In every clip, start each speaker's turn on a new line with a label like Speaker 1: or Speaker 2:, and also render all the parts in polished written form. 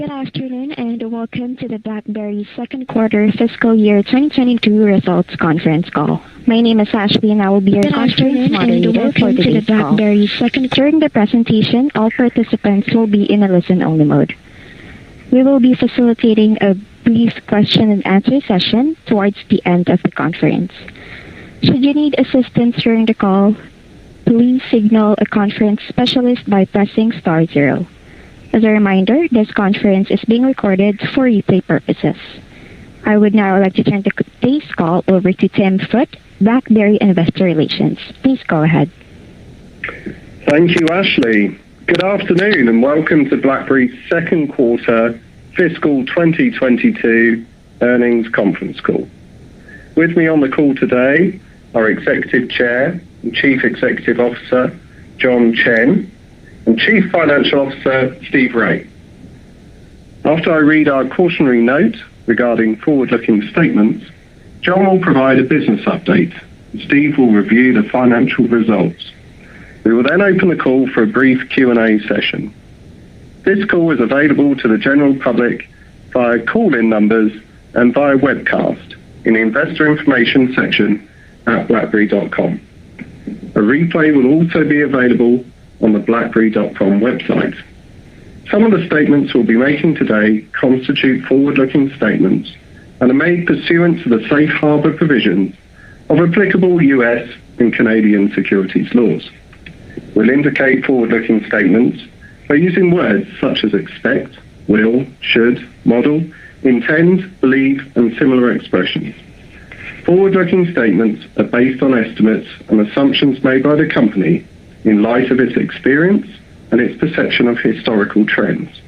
Speaker 1: Good afternoon and welcome to the Blackberry second quarter fiscal year 2022 results conference call. My name is Ashley and I will be your conference moderator for today's call. During the presentation, all participants will be in a listen-only mode. We will be facilitating a brief question and answer session towards the end of the conference. Should you need assistance during the call, please signal a conference specialist by pressing *0. As a reminder, this conference is being recorded for replay purposes. I would now like to turn today's call over to Tim Foote, Blackberry Investor Relations. Please go ahead.
Speaker 2: Thank you, Ashley. Good afternoon and welcome to Blackberry's second quarter fiscal 2022 earnings conference call. With me on the call today are Executive Chair and Chief Executive Officer John Chen and Chief Financial Officer Steve Rai. After I read our cautionary note regarding forward-looking statements, John will provide a business update and Steve will review the financial results. We will then open the call for a brief Q&A session. This call is available to the general public via call-in numbers and via webcast in the investor information section at blackberry.com. A replay will also be available on the blackberry.com website. Some of the statements we'll be making today constitute forward-looking statements and are made pursuant to the safe harbor provisions of applicable US and Canadian securities laws. We'll indicate forward-looking statements by using words such as expect, will, should, model, intend, believe, and similar expressions. Forward-looking statements are based on estimates and assumptions made by the company in light of its experience and its perception of historical trends,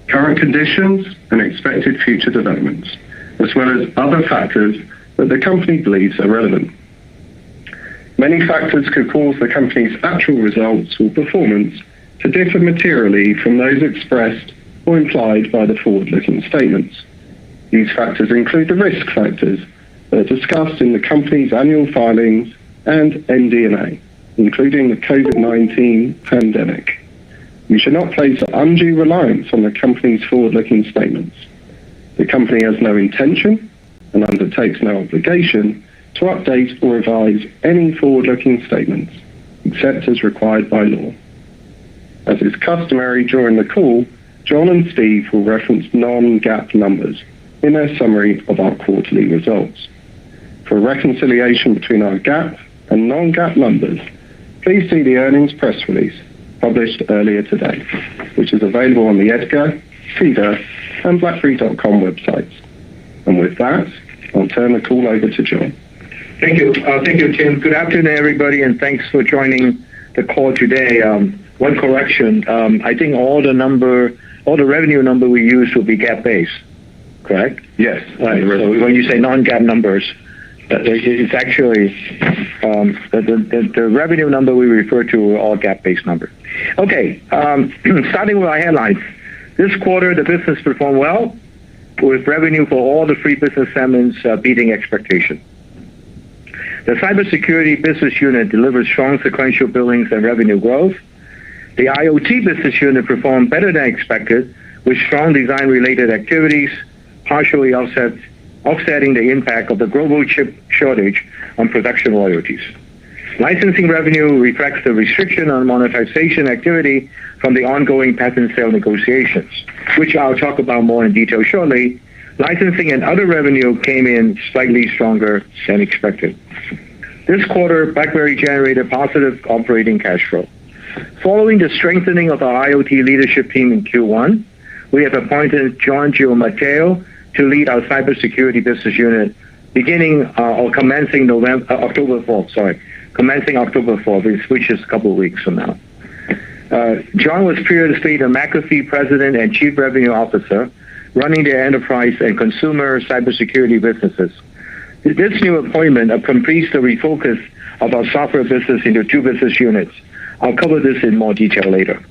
Speaker 2: current conditions, and expected future developments, as well as other factors that the company believes are relevant. Many factors could cause the company's actual results or performance to differ materially from those expressed or implied by the forward-looking statements. These factors include the risk factors that are discussed in the company's annual filings and MD&A, including the COVID-19 pandemic. You should not place undue reliance on the company's forward-looking statements. The company has no intention and undertakes no obligation to update or revise any forward-looking statements, except as required by law. As is customary during the call, John and Steve will reference non-GAAP numbers in their summary of our quarterly results. For a reconciliation between our GAAP and non-GAAP numbers, please see the earnings press release published earlier today, which is available on the EDGAR, CEDAR, and Blackberry.com websites. And with that, I'll turn the call over to John.
Speaker 3: Thank you, Tim. Good afternoon, everybody, and thanks for joining the call today. One correction: I think all the revenue number we use will be GAAP-based, correct?
Speaker 2: Yes.
Speaker 3: Right. So when you say non-GAAP numbers, it's actually the revenue number we refer to are all GAAP-based numbers. Okay, starting with our headlines. This quarter, the business performed well, with revenue for all the three business segments beating expectation. The cybersecurity business unit delivered strong sequential billings and revenue growth. The IoT business unit performed better than expected, with strong design-related activities partially offsetting the impact of the global chip shortage on production royalties. Licensing revenue reflects the restriction on monetization activity from the ongoing patent sale negotiations, which I'll talk about more in detail shortly. Licensing and other revenue came in slightly stronger than expected. This quarter, BlackBerry generated positive operating cash flow. Following the strengthening of our IoT leadership team in Q1, we have appointed John Giammatteo to lead our cybersecurity business unit commencing October 4th, which is a couple of weeks from now. John was previously the McAfee President and Chief Revenue Officer, running the enterprise and consumer cybersecurity businesses. This new appointment completes the refocus of our software business into two business units. I'll cover this in more detail later.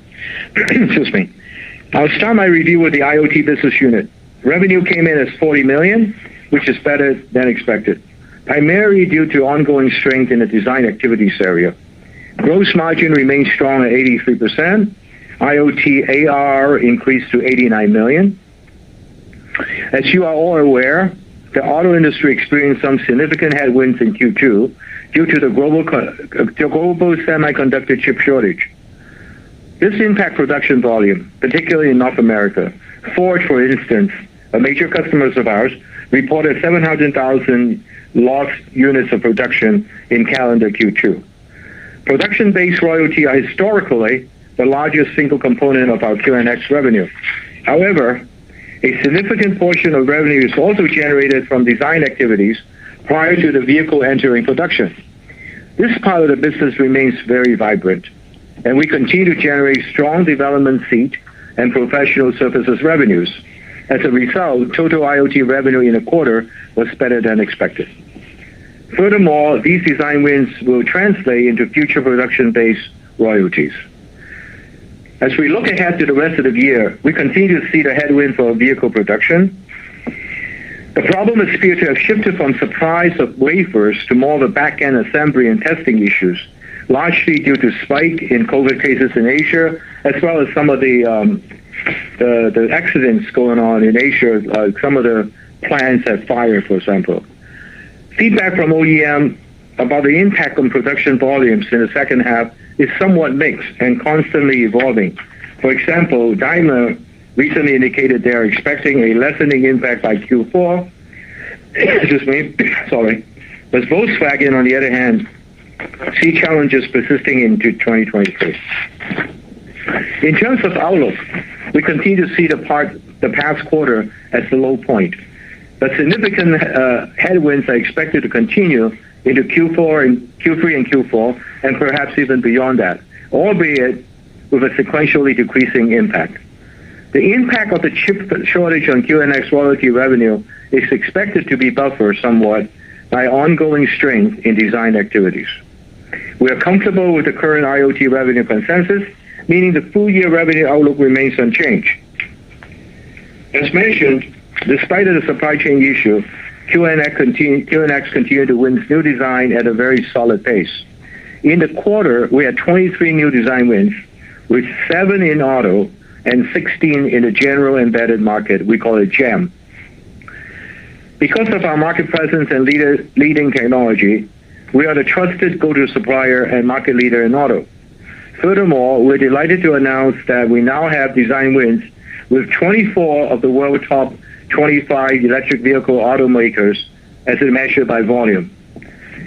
Speaker 3: Excuse me. I'll start my review with the IoT business unit. Revenue came in as $40 million, which is better than expected, primarily due to ongoing strength in the design activities area. Gross margin remains strong at 83%. IoT ARR increased to $89 million. As you are all aware, the auto industry experienced some significant headwinds in Q2 due to the global semiconductor chip shortage. This impacted production volume, particularly in North America. Ford, for instance, a major customer of ours, reported 700,000 lost units of production in calendar Q2. Production-based royalty are historically the largest single component of our QNX revenue. However, a significant portion of revenue is also generated from design activities prior to the vehicle entering production. This part of the business remains very vibrant, and we continue to generate strong development seat and professional services revenues. As a result, total IoT revenue in a quarter was better than expected. Furthermore, these design wins will translate into future production-based royalties. As we look ahead to the rest of the year, we continue to see the headwind for vehicle production. The problem appears to have shifted from supplies of wafers to more of a back-end assembly and testing issues, largely due to spike in COVID cases in Asia, as well as some of the accidents going on in Asia, some of the plants have fire, for example. Feedback from OEM about the impact on production volumes in the second half is somewhat mixed and constantly evolving. For example, Daimler recently indicated they are expecting a lessening impact by Q4. Excuse me, sorry. But Volkswagen, on the other hand, see challenges persisting into 2023. In terms of outlook, we continue to see the past quarter as the low point. But significant headwinds are expected to continue into Q3 and Q4, and perhaps even beyond that, albeit with a sequentially decreasing impact. The impact of the chip shortage on QNX royalty revenue is expected to be buffered somewhat by ongoing strength in design activities. We are comfortable with the current IoT revenue consensus, meaning the full-year revenue outlook remains unchanged. As mentioned, despite the supply chain issue, QNX continued to win new design at a very solid pace. In the quarter, we had 23 new design wins, with 7 in auto and 16 in the general embedded market. We call it GEM. Because of our market presence and leading technology, we are the trusted go-to supplier and market leader in auto. Furthermore, we're delighted to announce that we now have design wins with 24 of the world's top 25 electric vehicle automakers as measured by volume,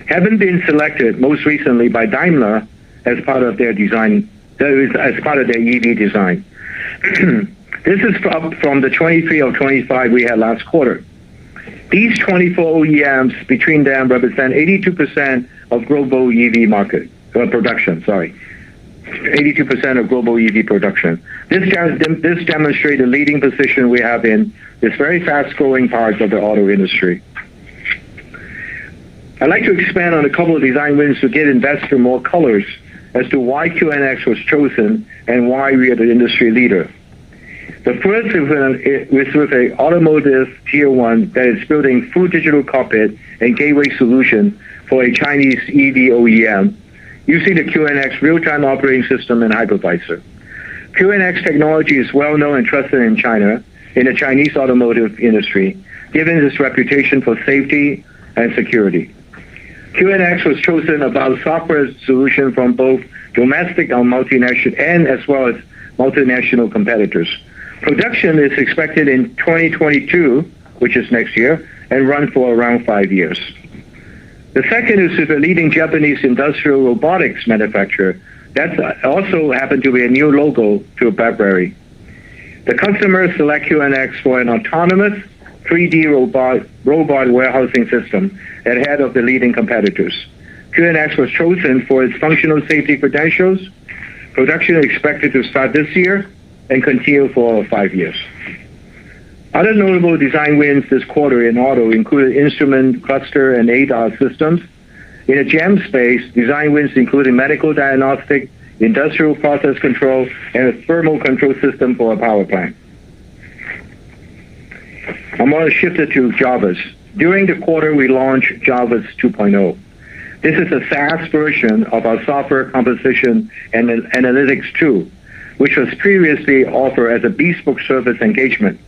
Speaker 3: having been selected most recently by Daimler as part of their design, as part of their EV design. This is up from the 23 of 25 we had last quarter. These 24 OEMs between them represent 82% of global EV market production. 82% of global EV production. This demonstrates the leading position we have in this very fast-growing part of the auto industry. I'd like to expand on a couple of design wins to give investors more colors as to why QNX was chosen and why we are the industry leader. The first is with an automotive tier 1 that is building full digital cockpit and gateway solution for a Chinese EV OEM using the QNX real-time operating system and hypervisor. QNX technology is well known and trusted in China, in the Chinese automotive industry, given its reputation for safety and security. QNX was chosen above software solution from both domestic and multinational, and as well as multinational competitors. Production is expected in 2022, which is next year, and run for around 5 years. The second is with a leading Japanese industrial robotics manufacturer. That's also happened to be a new logo to Blackberry. The customer select QNX for an autonomous 3D robot warehousing system ahead of the leading competitors. QNX was chosen for its functional safety credentials. Production is expected to start this year and continue for 5 years. Other notable design wins this quarter in auto included instrument cluster and ADAS systems. In the GEM space, design wins included medical diagnostic, industrial process control, and a thermal control system for a power plant. I'm going to shift it to Jarvis. During the quarter, we launched Jarvis 2.0. This is a SaaS version of our software composition and analytics tool, which was previously offered as a bespoke service engagement.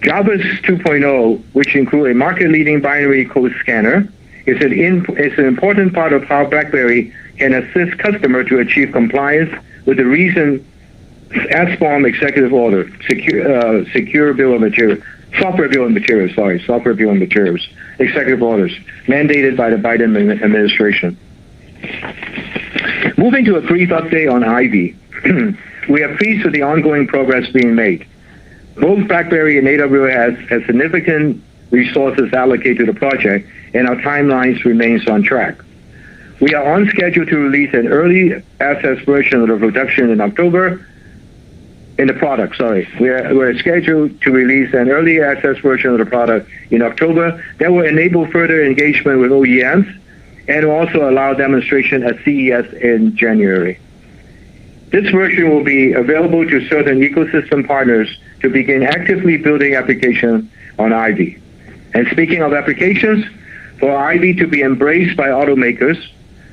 Speaker 3: Java's 2.0, which include a market-leading binary code scanner, is an important part of how BlackBerry can assist customers to achieve compliance with the recent SBOM executive order, software bill of materials, executive orders mandated by the Biden administration. Moving to a brief update on Ivy, we are pleased with the ongoing progress being made. Both BlackBerry and AWS have significant resources allocated to the project, and our timelines remains on track. We are on schedule to release an early access version of the production in October. In the product, we're scheduled to release an early access version of the product in October that will enable further engagement with OEMs and also allow demonstration at CES in January. This version will be available to certain ecosystem partners to begin actively building applications on Ivy. And speaking of applications, for Ivy to be embraced by automakers,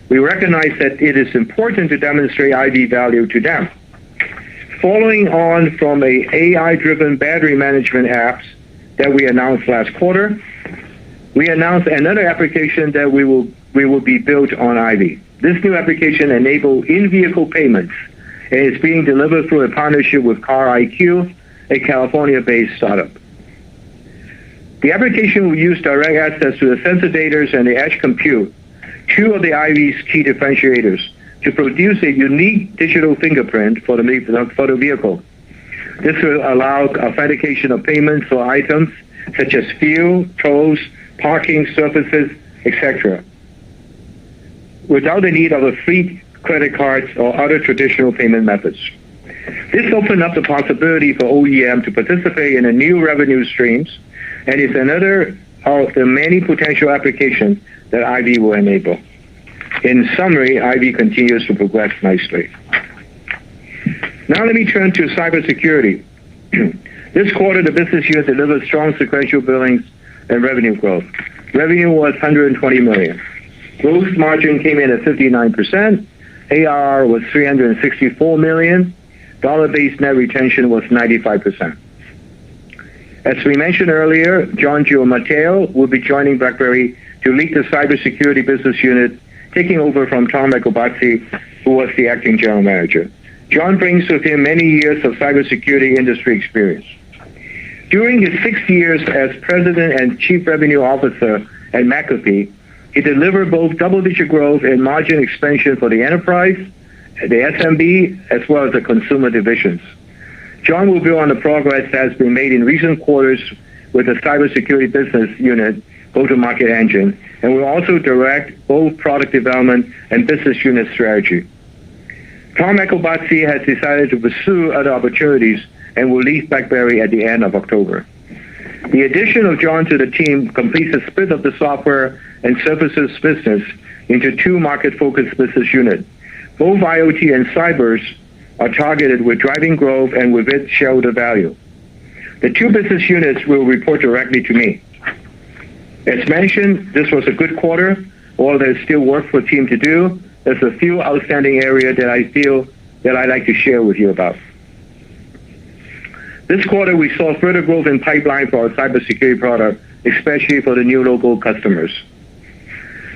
Speaker 3: we recognize that it is important to demonstrate Ivy value to them. Following on from a AI-driven battery management apps that we announced last quarter, we announced another application that we will be built on Ivy. This new application enables in-vehicle payments and is being delivered through a partnership with CarIQ, a California-based startup. The application will use direct access to the sensor data and the edge compute, two of the Ivy's key differentiators, to produce a unique digital fingerprint for the vehicle. This will allow authentication of payments for items such as fuel, tolls, parking services, etc., without the need of a fleet, credit cards, or other traditional payment methods. This opens up the possibility for OEM to participate in a new revenue streams and is another of the many potential applications that Ivy will enable. In summary, Ivy continues to progress nicely. Now let me turn to cybersecurity. This quarter, the business unit delivered strong sequential billings and revenue growth. Revenue was $120 million. Gross margin came in at 59%. ARR was $364 million. Dollar-based net retention was 95%. As we mentioned earlier, John Giammatteo will be joining BlackBerry to lead the cybersecurity business unit, taking over from Tom Eacobacci, who was the acting general manager. John brings with him many years of cybersecurity industry experience. During his 6 years as president and chief revenue officer at McAfee, he delivered both double-digit growth and margin expansion for the enterprise, the SMB, as well as the consumer divisions. John will build on the progress that has been made in recent quarters with the cybersecurity business unit go-to-market engine, and will also direct both product development and business unit strategy. Tom Eacobacci has decided to pursue other opportunities and will leave BlackBerry at the end of October. The addition of John to the team completes the split of the software and services business into two market-focused business units. Both IoT and cybers are targeted with driving growth and with it shareholder value. The two business units will report directly to me. As mentioned, this was a good quarter. While there's still work for the team to do, there's a few outstanding areas that I feel that I'd like to share with you about. This quarter, we saw further growth in pipeline for our cybersecurity product, especially for the new local customers.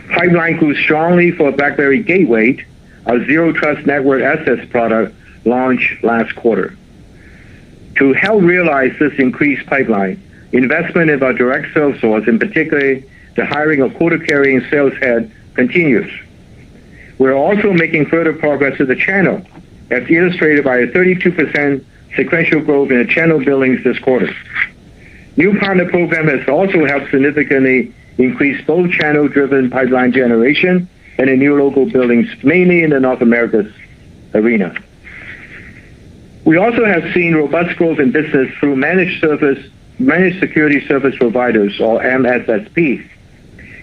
Speaker 3: Pipeline grew strongly for BlackBerry Gateway, our Zero Trust Network Access product launched last quarter. To help realize this increased pipeline, investment in our direct sales force, in particular the hiring of quota-carrying sales head, continues. We're also making further progress with the channel, as illustrated by a 32% sequential growth in the channel billings this quarter. New partner program has also helped significantly increase both channel-driven pipeline generation and the new local billings, mainly in the North America arena. We also have seen robust growth in business through managed security service providers, or MSSPs.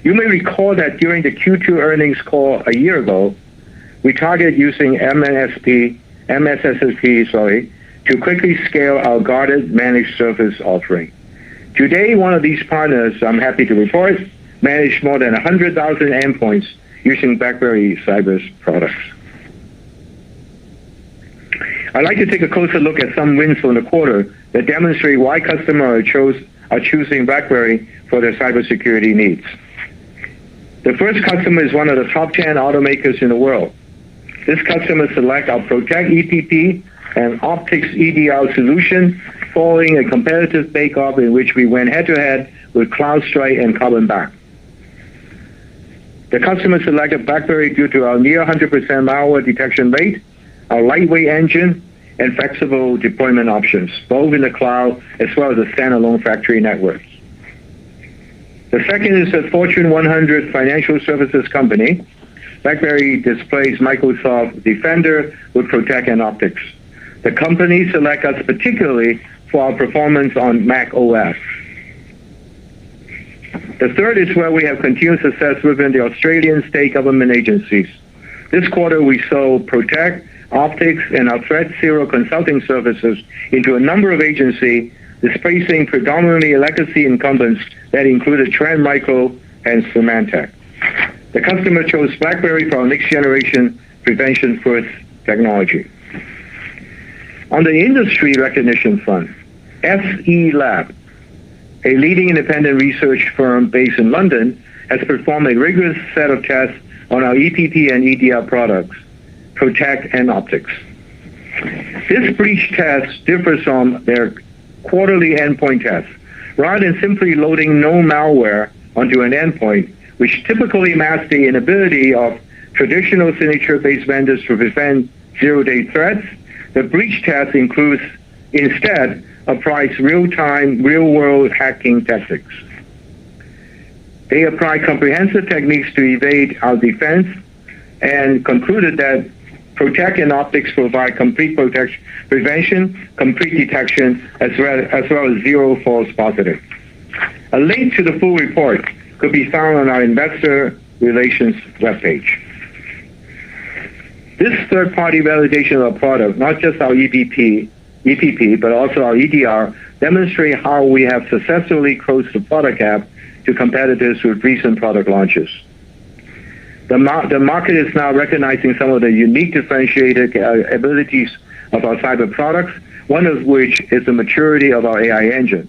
Speaker 3: You may recall that during the Q2 earnings call a year ago, we targeted using MSSP, to quickly scale our guarded managed service offering. Today, one of these partners, I'm happy to report, managed more than 100,000 endpoints using BlackBerry Cyber's products. I'd like to take a closer look at some wins from the quarter that demonstrate why customers are choosing BlackBerry for their cybersecurity needs. The first customer is one of the top 10 automakers in the world. This customer selected our Protect EPP and Optics EDR solution following a competitive bake-off in which we went head-to-head with CrowdStrike and Carbon Black. The customer selected BlackBerry due to our near 100% malware detection rate, our lightweight engine, and flexible deployment options, both in the cloud as well as a standalone factory network. The second is a Fortune 100 financial services company. BlackBerry displays Microsoft Defender with Protect and Optics. The company selects us particularly for our performance on Mac OS. The third is where we have continued success within the Australian state government agencies. This quarter, we sold Protect, Optics, and our Threat Zero consulting services into a number of agencies, displacing predominantly legacy incumbents that included Trend Micro and Symantec. The customer chose BlackBerry for our next-generation prevention-first technology. On the industry recognition front, SE Lab, a leading independent research firm based in London, has performed a rigorous set of tests on our EPP and EDR products, Protect and Optics. This breach test differs from their quarterly endpoint test. Rather than simply loading known malware onto an endpoint, which typically masks the inability of traditional signature-based vendors to prevent zero-day threats, the breach test includes, instead, applies real-time, real-world hacking tactics. They apply comprehensive techniques to evade our defense and concluded that Protect and Optics provide complete prevention, complete detection, as well as zero false positive. A link to the full report could be found on our investor relations webpage. This third-party validation of our product, not just our EPP, but also our EDR, demonstrate how we have successfully closed the product gap to competitors with recent product launches. The market is now recognizing some of the unique differentiated abilities of our cyber products, one of which is the maturity of our AI engine.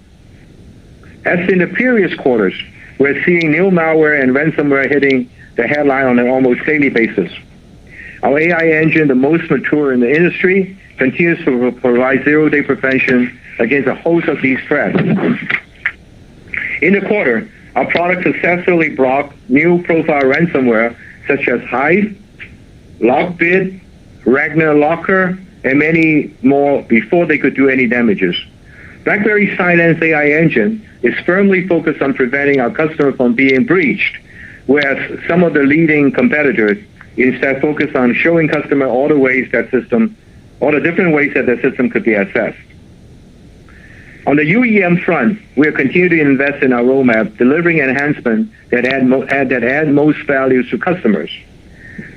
Speaker 3: As in the previous quarters, we're seeing new malware and ransomware hitting the headline on an almost daily basis. Our AI engine, the most mature in the industry, continues to provide zero-day prevention against a host of these threats. In the quarter, our product successfully blocked new profile ransomware such as Hive, Lockbit, Ragnar Locker, and many more before they could do any damages. BlackBerry Cylance AI engine is firmly focused on preventing our customer from being breached, whereas some of the leading competitors instead focus on showing customer all the different ways that the system could be accessed. On the UEM front, we are continuing to invest in our roadmap, delivering enhancements that add most value to customers.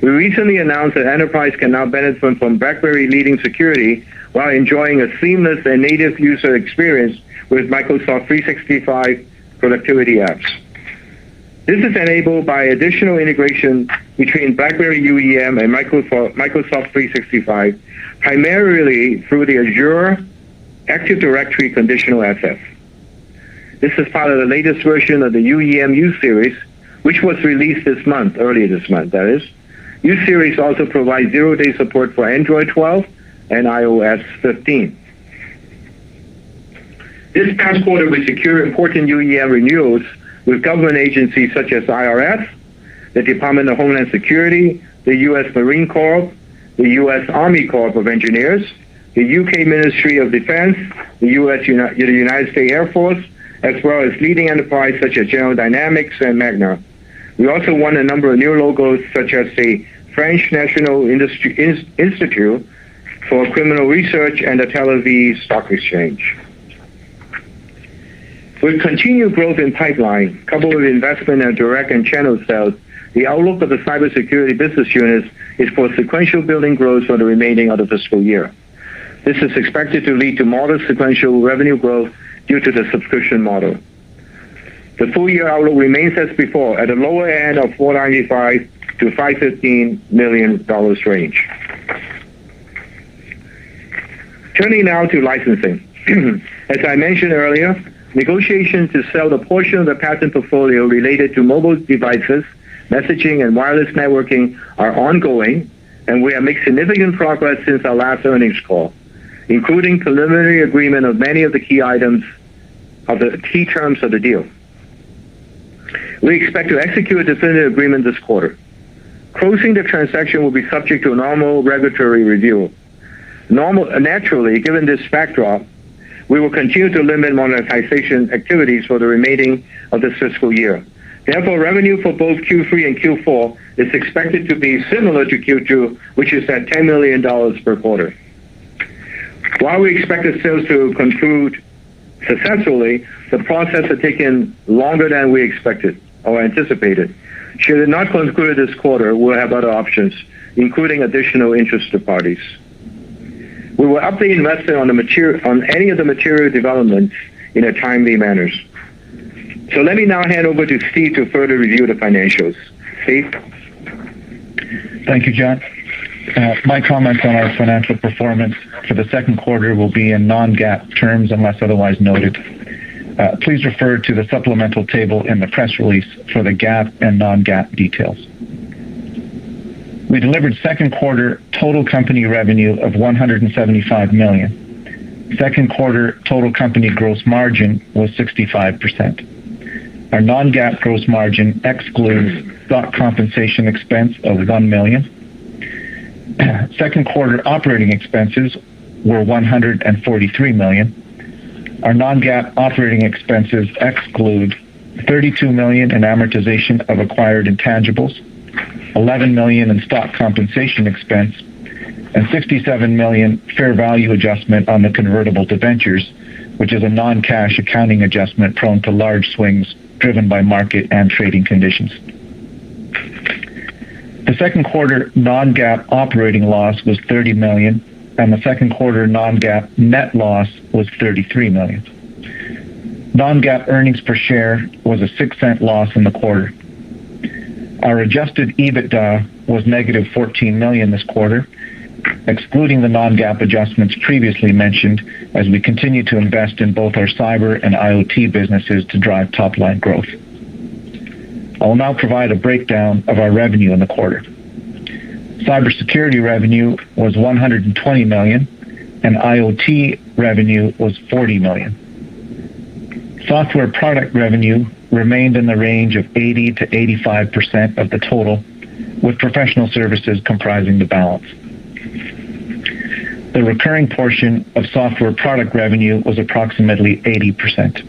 Speaker 3: We recently announced that enterprise can now benefit from BlackBerry leading security while enjoying a seamless and native user experience with Microsoft 365 productivity apps. This is enabled by additional integration between BlackBerry UEM and Microsoft 365, primarily through the Azure Active Directory conditional access. This is part of the latest version of the UEM U-Series, which was released earlier this month, that is. U-Series also provides zero-day support for Android 12 and iOS 15. This past quarter, we secured important UEM renewals with government agencies such as IRS, the Department of Homeland Security, the U.S. Marine Corps, the U.S. Army Corps of Engineers, the UK Ministry of Defense, the United States Air Force, as well as leading enterprises such as General Dynamics and Magna. We also won a number of new logos such as the French National Institute for Criminal Research and the Tel Aviv Stock Exchange. With continued growth in pipeline, coupled with investment in direct and channel sales, the outlook of the cybersecurity business units is for sequential building growth for the remaining of the fiscal year. This is expected to lead to modest sequential revenue growth due to the subscription model. The full-year outlook remains as before, at the lower end of $495 to $515 million range. Turning now to licensing. As I mentioned earlier, negotiations to sell the portion of the patent portfolio related to mobile devices, messaging, and wireless networking are ongoing, and we have made significant progress since our last earnings call, including preliminary agreement of many of the key items of the key terms of the deal. We expect to execute a definitive agreement this quarter. Closing the transaction will be subject to a normal regulatory review. Naturally, given this backdrop, we will continue to limit monetization activities for the remaining of this fiscal year. Therefore, revenue for both Q3 and Q4 is expected to be similar to Q2, which is at $10 million per quarter. While we expect the sales to conclude successfully, the process has taken longer than we expected or anticipated. Should it not conclude this quarter, we'll have other options, including additional interested parties. We will update investors on any of the material developments in a timely manner. So let me now hand over to Steve to further review the financials. Steve?
Speaker 4: Thank you, John. My comments on our financial performance for the second quarter will be in non-GAAP terms unless otherwise noted. Please refer to the supplemental table in the press release for the GAAP and non-GAAP details. We delivered second quarter total company revenue of $175 million. Second quarter total company gross margin was 65%. Our non-GAAP gross margin excludes stock compensation expense of $1 million. Second quarter operating expenses were $143 million. Our non-GAAP operating expenses exclude $32 million in amortization of acquired intangibles, $11 million in stock compensation expense, and $67 million fair value adjustment on the convertible debentures, which is a non-cash accounting adjustment prone to large swings driven by market and trading conditions. The second quarter non-GAAP operating loss was $30 million, and the second quarter non-GAAP net loss was $33 million. Non-GAAP earnings per share was a 6-cent loss in the quarter. Our adjusted EBITDA was negative $14 million this quarter, excluding the non-GAAP adjustments previously mentioned, as we continue to invest in both our cyber and IoT businesses to drive top-line growth. I will now provide a breakdown of our revenue in the quarter. Cybersecurity revenue was $120 million, and IoT revenue was $40 million. Software product revenue remained in the range of 80 to 85% of the total, with professional services comprising the balance. The recurring portion of software product revenue was approximately 80%.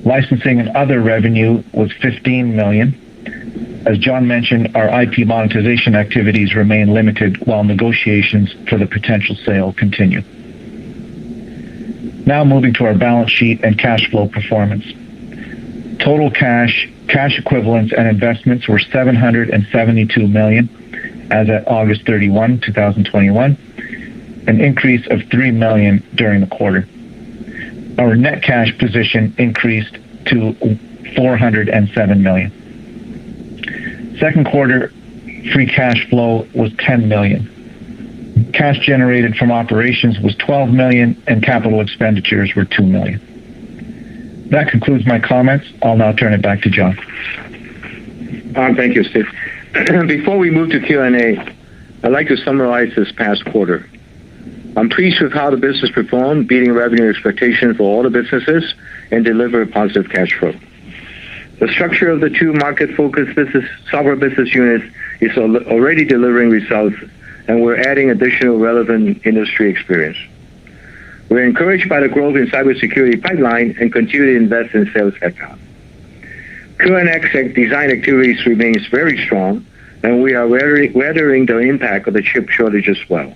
Speaker 4: Licensing and other revenue was $15 million. As John mentioned, our IP monetization activities remain limited while negotiations for the potential sale continue. Now moving to our balance sheet and cash flow performance. Total cash equivalents, and investments were $772 million as at August 31, 2021, an increase of $3 million during the quarter. Our net cash position increased to $407 million. Second quarter free cash flow was $10 million. Cash generated from operations was $12 million, and capital expenditures were $2 million. That concludes my comments. I'll now turn it back to John.
Speaker 3: Thank you, Steve. Before we move to Q&A, I'd like to summarize this past quarter. I'm pleased with how the business performed, beating revenue expectations for all the businesses and deliver positive cash flow. The structure of the two market-focused software business units is already delivering results, and we're adding additional relevant industry experience. We're encouraged by the growth in cybersecurity pipeline and continue to invest in sales headcount. QNX design activities remains very strong, and we are weathering the impact of the chip shortage as well.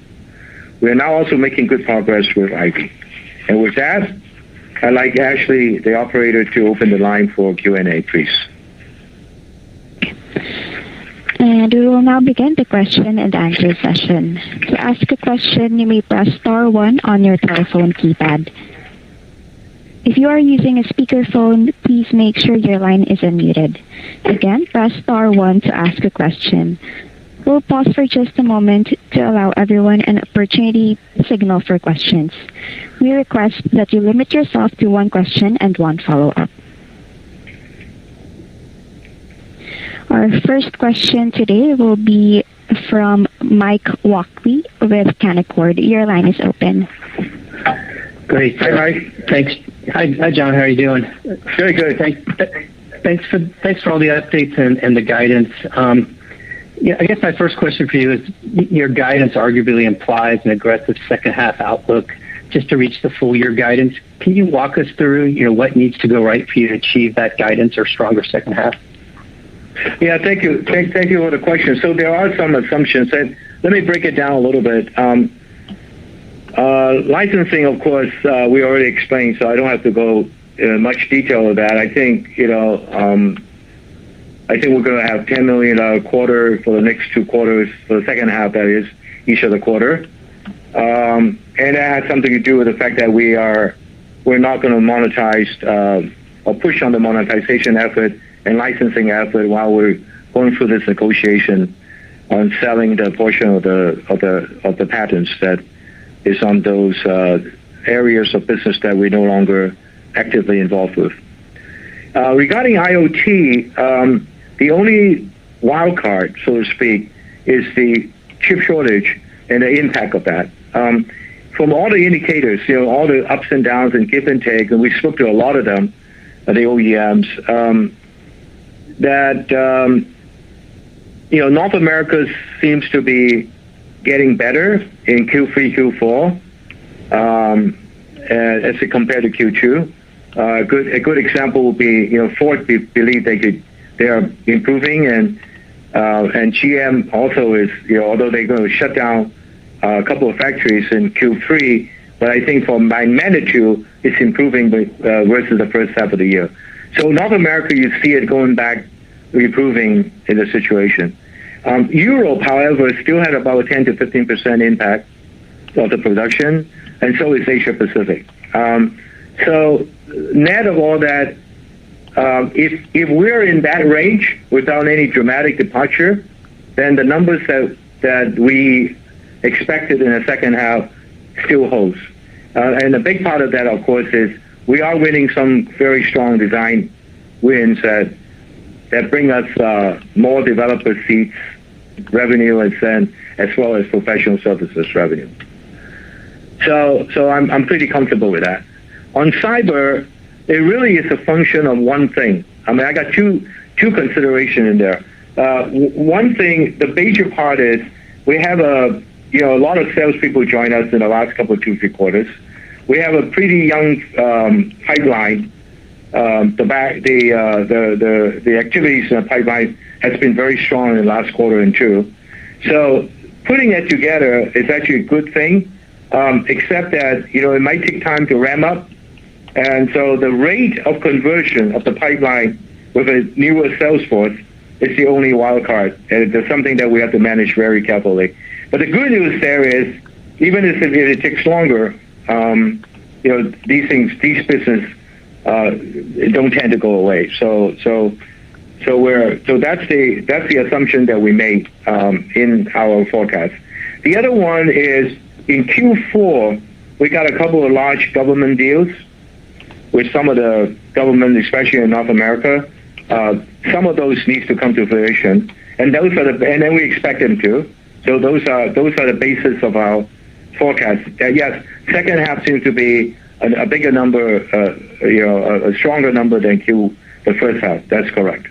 Speaker 3: We are now also making good progress with IP. And with that, I'd like Ashley, the operator, to open the line for Q&A, please.
Speaker 1: And we will now begin the question and answer session. To ask a question, you may press star 1 on your telephone keypad. If you are using a speakerphone, please make sure your line is unmuted. Again, press star 1 to ask a question. We'll pause for just a moment to allow everyone an opportunity to signal for questions. We request that you limit yourself to one question and one follow-up. Our first question today will be from Mike Walkley with Canaccord. Your line is open.
Speaker 5: Great.
Speaker 3: Hi, Mike.
Speaker 5: Thanks. Hi, John. How are you doing?
Speaker 3: Very good.
Speaker 5: Thanks for all the updates and the guidance. I guess my first question for you is your guidance arguably implies an aggressive second half outlook just to reach the full year guidance. Can you walk us through what needs to go right for you to achieve that guidance or stronger second half?
Speaker 3: Yeah, thank you. Thank you for the question. So there are some assumptions, and let me break it down a little bit. Licensing, of course, we already explained, so I don't have to go in much detail of that. I think we're going to have $10 million quarter for the next 2 quarters, for the second half, that is, each of the quarter. And that has something to do with the fact that we're not going to monetize or push on the monetization effort and licensing effort while we're going through this negotiation on selling the portion of the patents that is on those areas of business that we're no longer actively involved with. Regarding IoT, the only wild card, so to speak, is the chip shortage and the impact of that. From all the indicators, all the ups and downs and give and take, and we spoke to a lot of them, the OEMs, that North America seems to be getting better in Q3, Q4 as compared to Q2. A good example would be Ford believe they are improving, and GM also is although they're going to shut down a couple of factories in Q3, but I think for magnitude it's improving versus the first half of the year. So North America, you see it going back, improving in the situation. Europe, however, still had about a 10 to 15% impact of the production, and so is Asia Pacific. So net of all that, if we're in that range without any dramatic departure, then the numbers that we expected in the second half still holds. And a big part of that, of course, is we are winning some very strong design wins that bring us more developer seats revenue, as well as professional services revenue. So I'm pretty comfortable with that. On cyber, it really is a function of one thing. I mean, I got two considerations in there. One thing, the major part is we have a lot of salespeople join us in the last couple of 2-3 quarters. We have a pretty young pipeline. The activities in the pipeline has been very strong in the last quarter and 2. So putting it together is actually a good thing, except that it might take time to ramp up. And so the rate of conversion of the pipeline with a newer sales force is the only wild card, and it's something that we have to manage very carefully. But the good news there is, even if it takes longer, these business don't tend to go away. So that's the assumption that we made in our forecast. The other one is in Q4 we got a couple of large government deals with some of the government, especially in North America. Some of those needs to come to fruition, and then we expect them to. So those are the basis of our forecast. Yes, second half seems to be a bigger number, a stronger number than the first half. That's correct.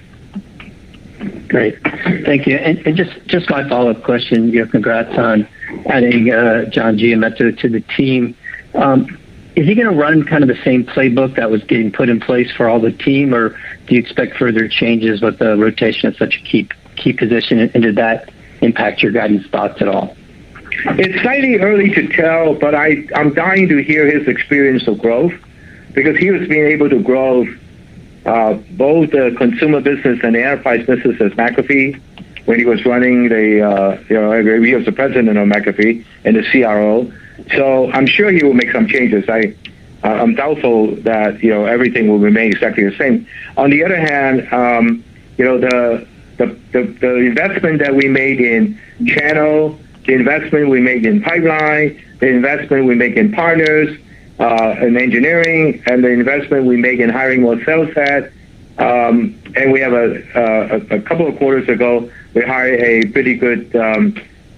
Speaker 5: Great, thank you. And just my follow-up question. Congrats on adding John Giametto to the team. Is he going to run kind of the same playbook that was getting put in place for all the team, or do you expect further changes with the rotation of such a key position, and did that impact your guidance thoughts at all?
Speaker 3: It's slightly early to tell, but I'm dying to hear his experience of growth, because he was being able to grow both the consumer business and the enterprise business as McAfee when he was running he was the president of McAfee and the CRO. So I'm sure he will make some changes. I'm doubtful that everything will remain exactly the same. On the other hand, the investment that we made in channel, the investment we made in pipeline, the investment we make in partners, in engineering, and the investment we make in hiring more sales head. And we have a couple of quarters ago, we hired a pretty good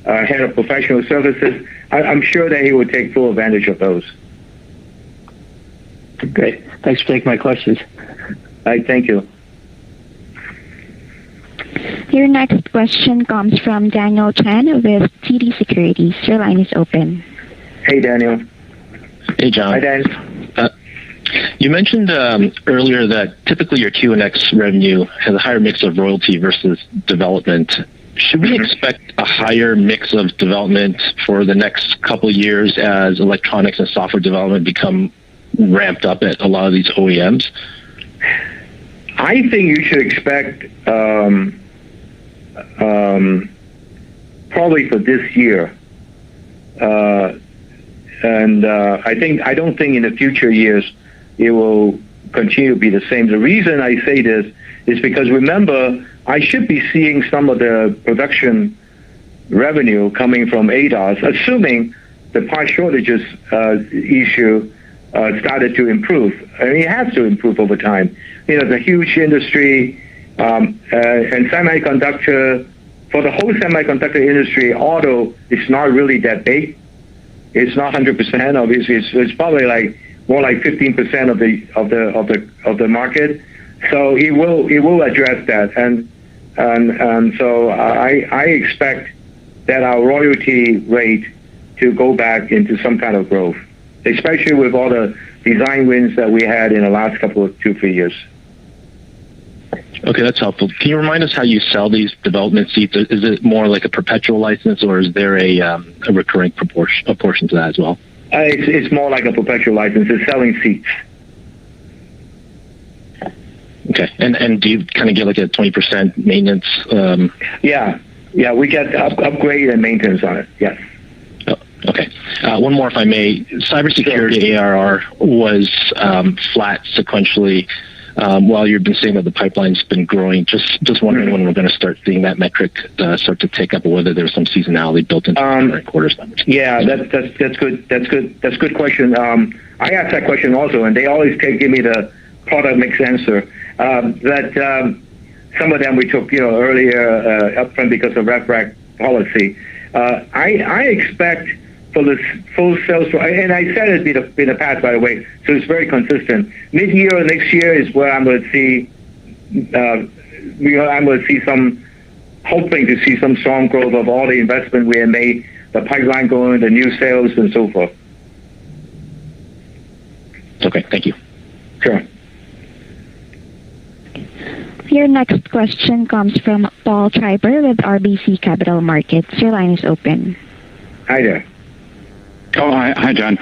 Speaker 3: head of professional services. I'm sure that he would take full advantage of those.
Speaker 5: Great. Thanks for taking my questions.
Speaker 3: Thank you.
Speaker 1: Your next question comes from Daniel Chen with TD Securities. Your line is open.
Speaker 3: Hey, Daniel.
Speaker 6: Hey, John.
Speaker 3: Hi, Dan.
Speaker 6: You mentioned earlier that typically your QNX revenue has a higher mix of royalty versus development. Should we expect a higher mix of development for the next couple of years as electronics and software development become ramped up at a lot of these OEMs?
Speaker 3: I think you should expect probably for this year. I don't think in the future years it will continue to be the same. The reason I say this is because, remember, I should be seeing some of the production revenue coming from ADAS, assuming the part shortages issue started to improve. I mean, it has to improve over time. You know, the huge industry and semiconductor, for the whole semiconductor industry, auto is not really that big. It's not 100%. Obviously, it's probably like more like 15% of the market. So it will address that, and so I expect that our royalty rate to go back into some kind of growth, especially with all the design wins that we had in the last couple of 2-3 years.
Speaker 6: Okay, that's helpful. Can you remind us how you sell these development seats? Is it more like a perpetual license, or is there a recurring portion to that as well?
Speaker 3: It's more like a perpetual license. It's selling seats.
Speaker 6: Okay, and do you kind of get like a 20% maintenance?
Speaker 3: Yeah, we get upgrade and maintenance on it. Yes.
Speaker 6: Oh, okay. One more, if I may. Cybersecurity ARR was flat sequentially. While you've been saying that the pipeline's been growing, just wondering when we're going to start seeing that metric start to take up, or whether there's some seasonality built into the current quarter's numbers. Yeah,
Speaker 3: that's good. That's a good question. I asked that question also, and they always give me the product mix answer. That some of them we took earlier upfront because of rev rec policy. I expect for the full sales, and I said it in the past, by the way, so it's very consistent. Mid-year next year is where I'm going to see, hoping to see some strong growth of all the investment we have made, the pipeline going, the new sales, and so forth.
Speaker 6: Okay, thank you.
Speaker 3: Sure.
Speaker 1: Your next question comes from Paul Treiber with RBC Capital Markets. Your line is open.
Speaker 3: Hi there.
Speaker 7: Oh, hi, John.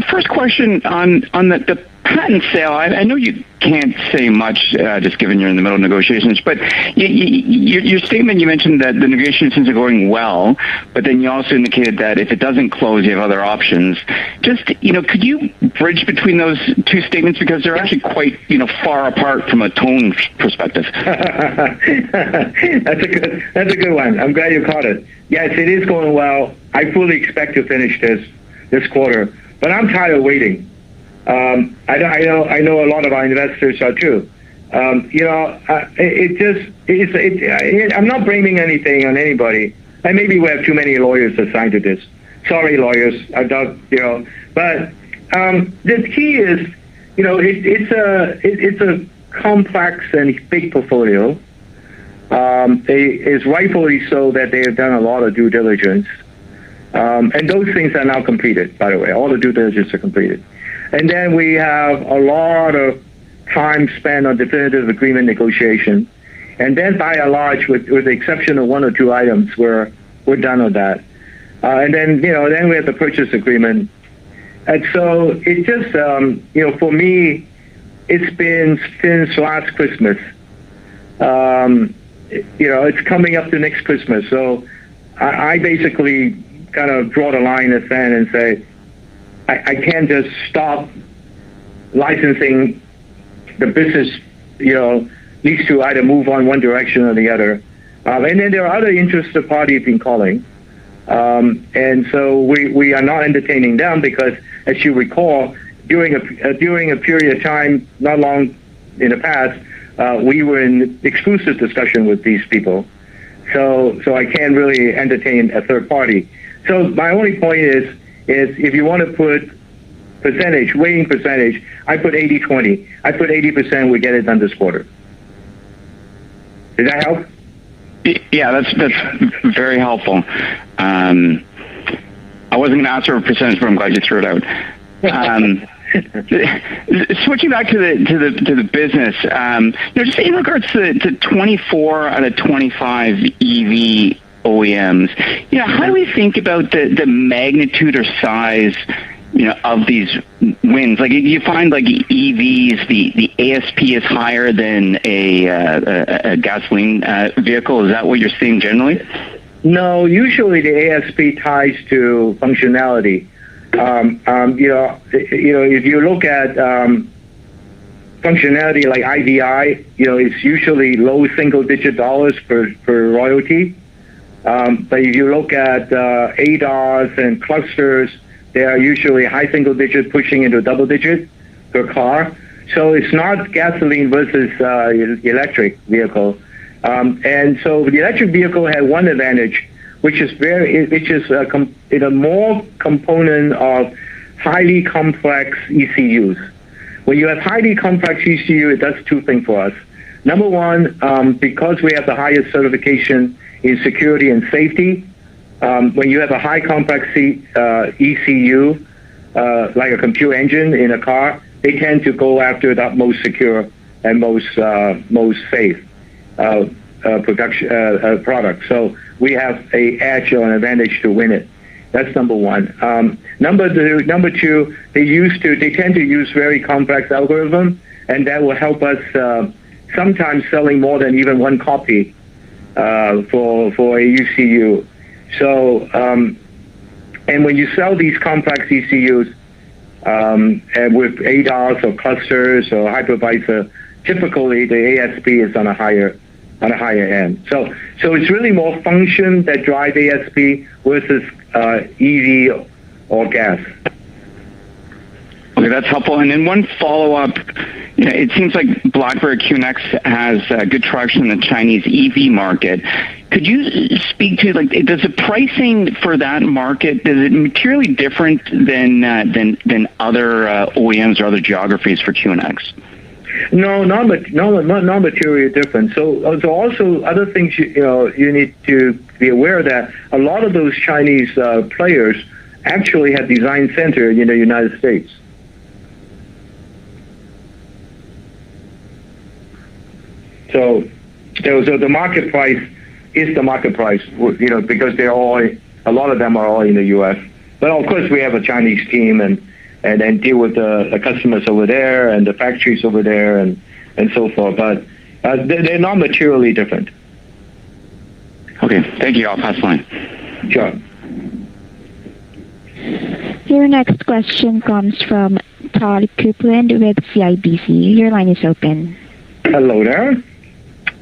Speaker 7: First question on the patent sale. I know you can't say much, just given you're in the middle of negotiations, but your statement, you mentioned that the negotiations are going well, but then you also indicated that if it doesn't close, you have other options. Just, could you bridge between those two statements, because they're actually quite, far apart from a tone perspective?
Speaker 3: That's a good one. I'm glad you caught it. Yes, it is going well. I fully expect to finish this quarter, but I'm tired of waiting. I know a lot of our investors are too. I'm not blaming anything on anybody, and maybe we have too many lawyers assigned to this. Sorry, lawyers. I doubt, but the key is, it's a complex and big portfolio. It's rightfully so that they have done a lot of due diligence, and those things are now completed. By the way, all the due diligence are completed. And then we have a lot of time spent on definitive agreement negotiation. And then by and large, with the exception of one or two items, we're done on that. And then, then we have the purchase agreement. And so it just, for me, it's been since last Christmas. It's coming up to next Christmas. So I basically kind of draw the line in the sand and say, I can't just stop licensing the business, needs to either move on one direction or the other. And then there are other interested parties been calling. And so we are not entertaining them because, as you recall, during a period of time not long in the past, we were in exclusive discussion with these people. So I can't really entertain a third party. So my only point is if you want to put weighting percentage, I put 80-20. I put 80%, we get it done this quarter. Does that help?
Speaker 7: Yeah, that's very helpful. I wasn't going to ask for a percentage, but I'm glad you threw it out. Switching back to the business, just in regards to 24 out of 25 EV OEMs, how do we think about the magnitude or size, of these wins? Like, you find like EVs, the ASP is higher than a gasoline vehicle. Is that what you're seeing generally?
Speaker 3: No, usually the ASP ties to functionality. If you look at functionality like IVI, it's usually low single-digit dollars per royalty. But if you look at ADAS and clusters, they are usually high single-digit, pushing into double-digit per car. So it's not gasoline versus electric vehicle. And so the electric vehicle had one advantage, which is a more component of highly complex ECUs. When you have highly complex ECU, it does two things for us. Number one, because we have the highest certification in security and safety, when you have a high complex ECU, like a compute engine in a car, they tend to go after the most secure and most safe product. So we have an edge or an advantage to win it. That's number one. Number two, they tend to use very complex algorithm, and that will help us sometimes selling more than even one copy for a ECU. So and when you sell these complex ECUs and with ADAS or clusters or hypervisor, typically the ASP is on a higher end. So it's really more function that drive ASP versus EV or gas.
Speaker 7: Okay, that's helpful. And then one follow-up, it seems like Blackberry QNX has good traction in the Chinese EV market. Could you speak to, does the pricing for that market, is it materially different than other OEMs or other geographies for QNX?
Speaker 3: No, not materially different. So also other things you need to be aware that a lot of those Chinese players actually have design center in the United States. So the market price is the market price, because a lot of them are all in the U.S. But of course we have a Chinese team and deal with the customers over there and the factories over there and so forth. But they're not materially different.
Speaker 7: Okay, thank you. I'll pass the line.
Speaker 3: Sure.
Speaker 1: Your next question comes from Todd Coupland with CIBC. Your line is open.
Speaker 3: Hello there.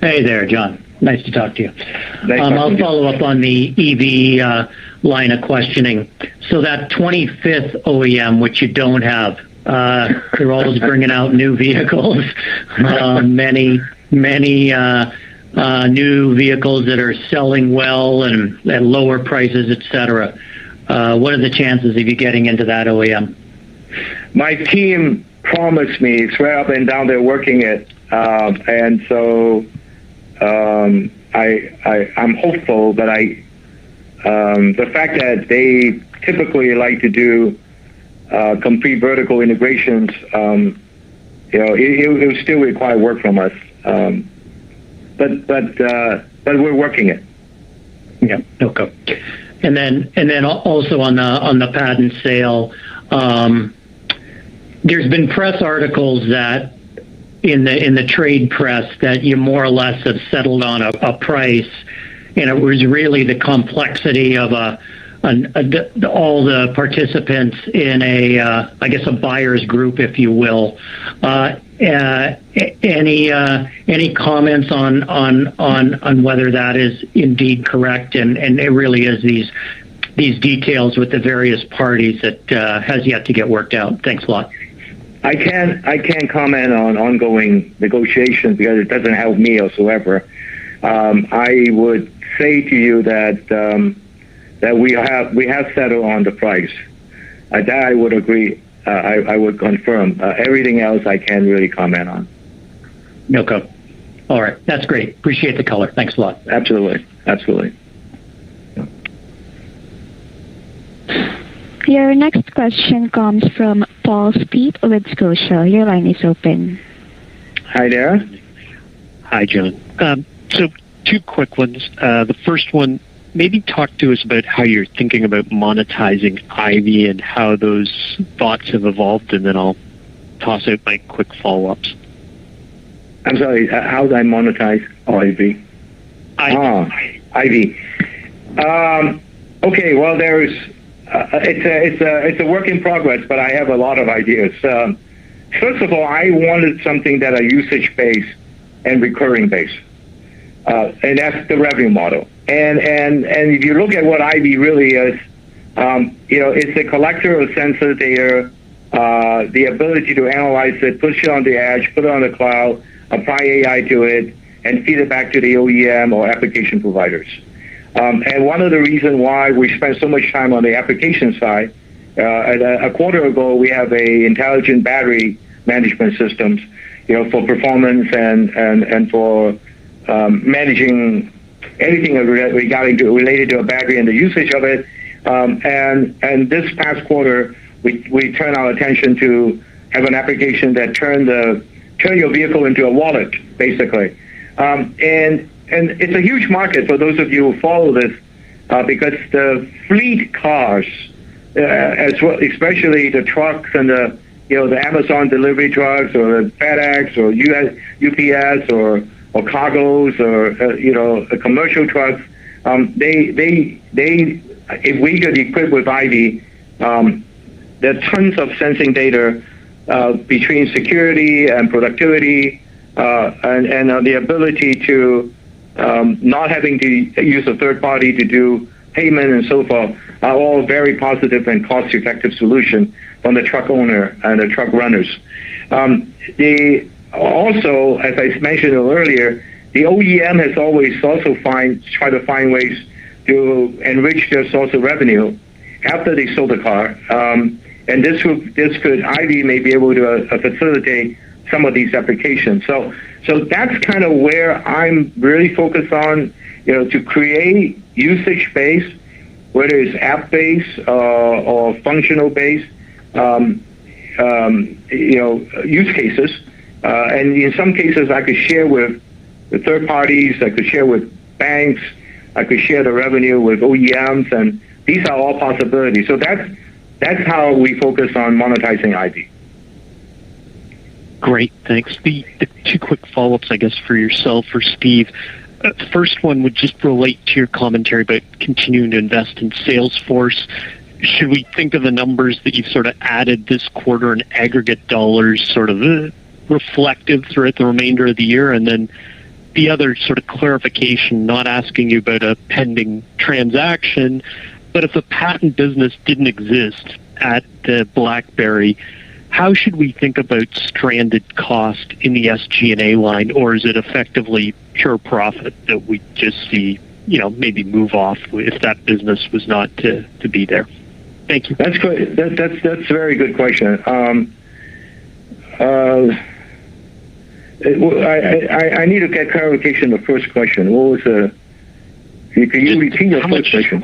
Speaker 8: Hey there, John. Nice to talk to you. I'll follow up on the EV line of questioning. So that 25th OEM, which you don't have, they're always bringing out new vehicles, many new vehicles that are selling well and at lower prices, etc. What are the chances of you getting into that OEM?
Speaker 3: My team promised me, it's right up and down, they're working it. And so I'm hopeful, but the fact that they typically like to do complete vertical integrations, it will still require work from us. But we're working it.
Speaker 8: Yeah. Okay. And then also on the patent sale, there's been press articles that in the trade press that you more or less have settled on a price, and it was really the complexity of a all the participants in I guess a buyer's group, if you will. Any comments on whether that is indeed correct, and it really is these details with the various parties that has yet to get worked out? Thanks a lot.
Speaker 3: I can't comment on ongoing negotiations because it doesn't help me whatsoever. I would say to you that we have settled on the price. That I would agree. I would confirm. Everything else I can't really comment on.
Speaker 8: Okay. All right. That's great. Appreciate the color. Thanks a lot.
Speaker 3: Absolutely.
Speaker 1: Your next question comes from Paul Steep with Scotia. Your line is open.
Speaker 3: Hi there.
Speaker 9: Hi, John. So 2 quick ones. The first one, maybe talk to us about how you're thinking about monetizing Ivy and how those thoughts have evolved, and then I'll toss out my quick follow-ups.
Speaker 3: I'm sorry, how do I monetize Ivy? Ivy. Okay, well, it's a work in progress, but I have a lot of ideas. First of all, I wanted something that are usage-based and recurring-based, and that's the revenue model. And if you look at what Ivy really is, it's a collector of sensor data, the ability to analyze it, push it on the edge, put it on the cloud, apply AI to it, and feed it back to the OEM or application providers. And one of the reasons why we spend so much time on the application side, a quarter ago we have a intelligent battery management systems, for performance and for managing anything related to a battery and the usage of it. And this past quarter, we turn our attention to have an application that turn your vehicle into a wallet, basically. And it's a huge market for those of you who follow this, because the fleet cars, as well, especially the trucks and the Amazon delivery trucks or the FedEx or UPS or cargos or commercial trucks, they if we get equipped with Ivy, there are tons of sensing data between security and productivity, and the ability to not having to use a third party to do payment and so forth, are all very positive and cost-effective solution from the truck owner and the truck runners. Also, as I mentioned earlier, the OEM has always also try to find ways to enrich their source of revenue after they sold the car, and this could Ivy may be able to facilitate some of these applications. So that's kind of where I'm really focused on, to create usage-based, whether it's app-based or functional-based, use cases. And in some cases, I could share with the third parties, I could share with banks, I could share the revenue with OEMs, and these are all possibilities. So that's how we focus on monetizing Ivy.
Speaker 9: Great, thanks. The 2 quick follow-ups, I guess, for yourself or Steve. First one would just relate to your commentary about continuing to invest in Salesforce. Should we think of the numbers that you've sort of added this quarter in aggregate dollars sort of reflective throughout the remainder of the year? And then the other sort of clarification, not asking you about a pending transaction, but if the patent business didn't exist at the Blackberry, how should we think about stranded cost in the SG&A line, or is it effectively pure profit that we just see, maybe move off if that business was not to be there? Thank you.
Speaker 3: That's good. That's a very good question. I need to get clarification on the first question. What was can you repeat your first question?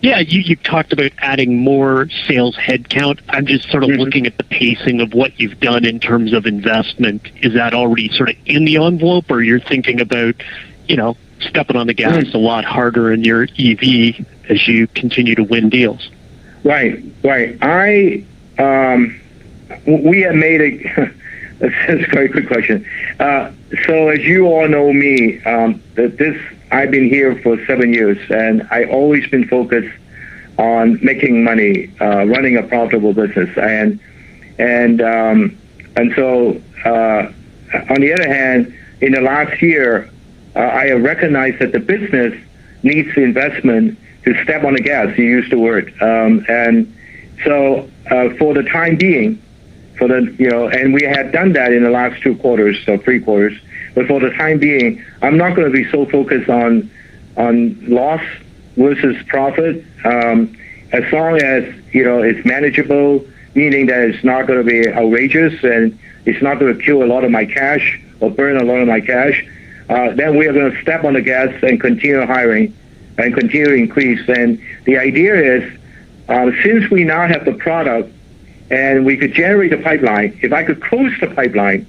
Speaker 9: Yeah, you talked about adding more sales headcount. I'm just sort of looking at the pacing of what you've done in terms of investment. Is that already sort of in the envelope, or you're thinking about, stepping on the gas a lot harder in your EV as you continue to win deals?
Speaker 3: Right. We have made that's a very good question. So as you all know me, I've been here for 7 years, and I always been focused on making money, running a profitable business, and so on the other hand, in the last year, I have recognized that the business needs the investment to step on the gas. You used the word, and so for the time being, and we had done that in the last 2 quarters or 3 quarters. But for the time being, I'm not going to be so focused on loss versus profit. As long as it's manageable, meaning that it's not going to be outrageous and it's not going to kill a lot of my cash or burn a lot of my cash, then we are going to step on the gas and continue hiring and continue to increase. And the idea is, since we now have the product and we could generate the pipeline, if I could close the pipeline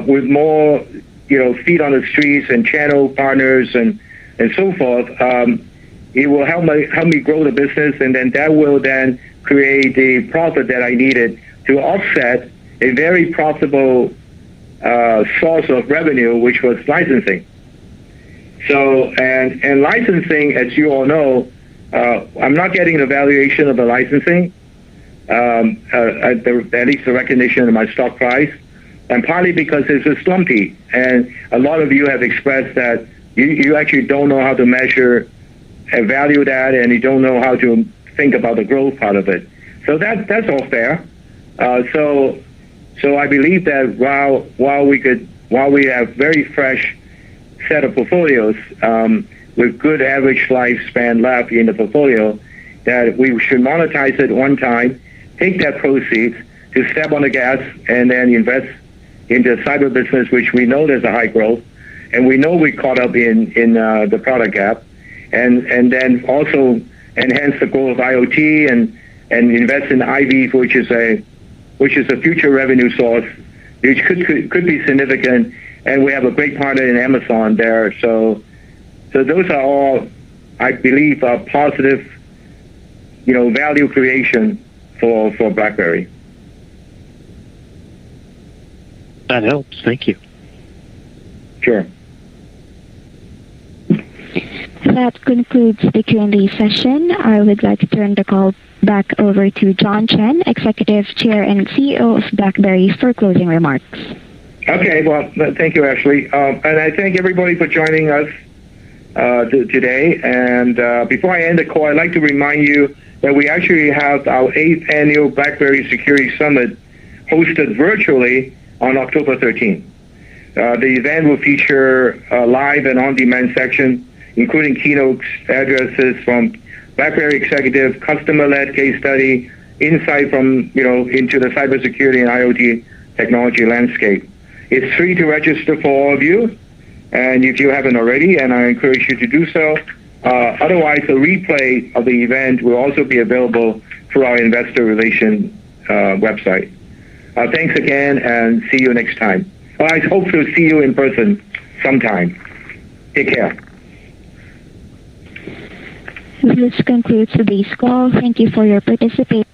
Speaker 3: with more, feet on the streets and channel partners and so forth, it will help me grow the business, and then that will then create the profit that I needed to offset a very profitable source of revenue, which was licensing. So, and licensing, as you all know, I'm not getting the valuation of the licensing, at least the recognition of my stock price, and partly because it's a slumpy. And a lot of you have expressed that you actually don't know how to measure and value that, and you don't know how to think about the growth part of it. So that's all fair. So I believe that while we have very fresh set of portfolios with good average lifespan left in the portfolio, that we should monetize it one time, take that proceeds to step on the gas, and then invest into the cyber business, which we know there's a high growth, and we know we caught up in the product gap, and then also enhance the growth of IoT and invest in IV, which is a future revenue source, which could be significant, and we have a great partner in Amazon there. So those are all, I believe, positive, value creation for BlackBerry.
Speaker 9: That helps. Thank you.
Speaker 3: Sure.
Speaker 1: That concludes the Q&A session. I would like to turn the call back over to John Chen, Executive Chair and CEO of BlackBerry, for closing remarks.
Speaker 3: Okay, well, thank you, Ashley. And I thank everybody for joining us today. And before I end the call, I'd like to remind you that we actually have our 8th annual BlackBerry Security Summit hosted virtually on October 13th. The event will feature a live and on-demand section, including keynote addresses from BlackBerry executive, customer-led case study, insight from into the cybersecurity and IoT technology landscape. It's free to register for all of you, and if you haven't already, and I encourage you to do so. Otherwise, a replay of the event will also be available through our investor relations website. Thanks again, and see you next time. I hope to see you in person sometime. Take care.
Speaker 1: This concludes today's call. Thank you for your participation.